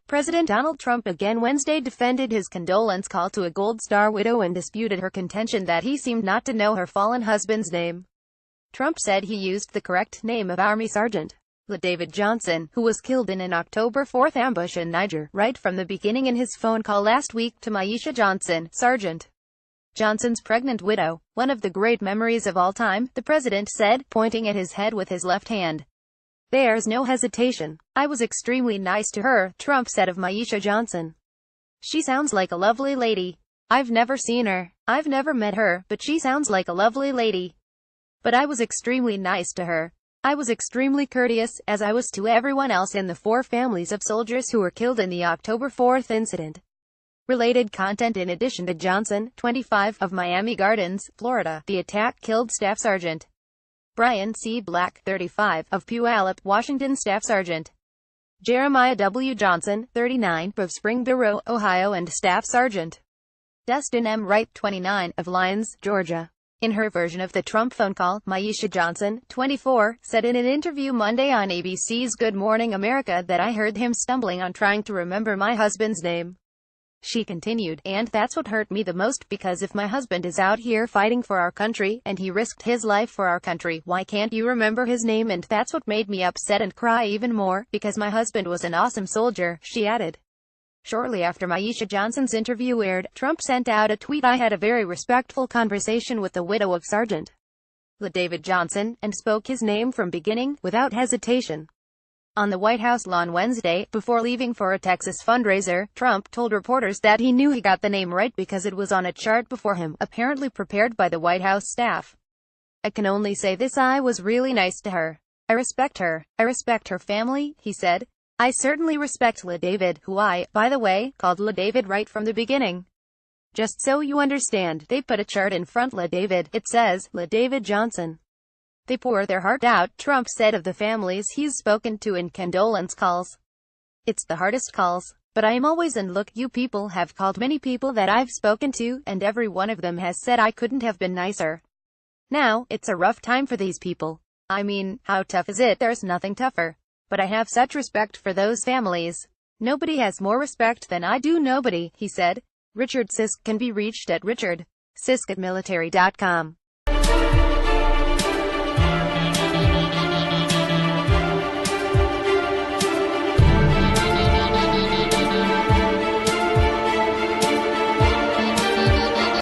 President Donald Trump again Wednesday defended his condolence call to a Gold Star widow and disputed her contention that he seemed not to know her fallen husband's name. Trump said he used the correct name of Army Sergeant David Johnson, who was killed in an October 4th ambush in Niger, right from the beginning in his phone call last week to Maisha Johnson, Sergeant Johnson's pregnant widow. "One of the great memories of all time," the president said, pointing at his head with his left hand. "There's no hesitation. I was extremely nice to her," Trump said of Maisha Johnson. "She sounds like a lovely lady. I've never seen her. I've never met her, but she sounds like a lovely lady. But I was extremely nice to her. I was extremely courteous, as I was to everyone else in the 4 families of soldiers who were killed in the October 4th incident." Related content: in addition to Johnson, 25, of Miami Gardens, Florida, the attack killed Staff Sergeant Brian C. Black, 35, of Puyallup, Washington. Staff Sergeant Jeremiah W. Johnson, 39, of Springboro, Ohio, and Staff Sergeant Dustin M. Wright, 29, of Lyons, Georgia. In her version of the Trump phone call, Maisha Johnson, 24, said in an interview Monday on ABC's Good Morning America that "I heard him stumbling on trying to remember my husband's name." She continued, "And that's what hurt me the most, because if my husband is out here fighting for our country, and he risked his life for our country, why can't you remember his name? And that's what made me upset and cry even more, because my husband was an awesome soldier," she added. Shortly after Maisha Johnson's interview aired, Trump sent out a tweet: "I had a very respectful conversation with the widow of Sergeant David Johnson, and spoke his name from beginning, without hesitation." On the White House lawn Wednesday, before leaving for a Texas fundraiser, Trump told reporters that he knew he got the name right because it was on a chart before him, apparently prepared by the White House staff. "I can only say this: I was really nice to her. I respect her. I respect her family," he said. "I certainly respect David, who I, by the way, called David right from the beginning. Just so you understand, they put a chart in front David. It says David Johnson. They pour their heart out," Trump said of the families he's spoken to in condolence calls. "It's the hardest calls. But I am always, and look, you people have called many people that I've spoken to, and every one of them has said I couldn't have been nicer. Now, it's a rough time for these people. I mean, how tough is it? There's nothing tougher. But I have such respect for those families. Nobody has more respect than I do. Nobody," he said. Richard Sisk can be reached at richardsisk@military.com.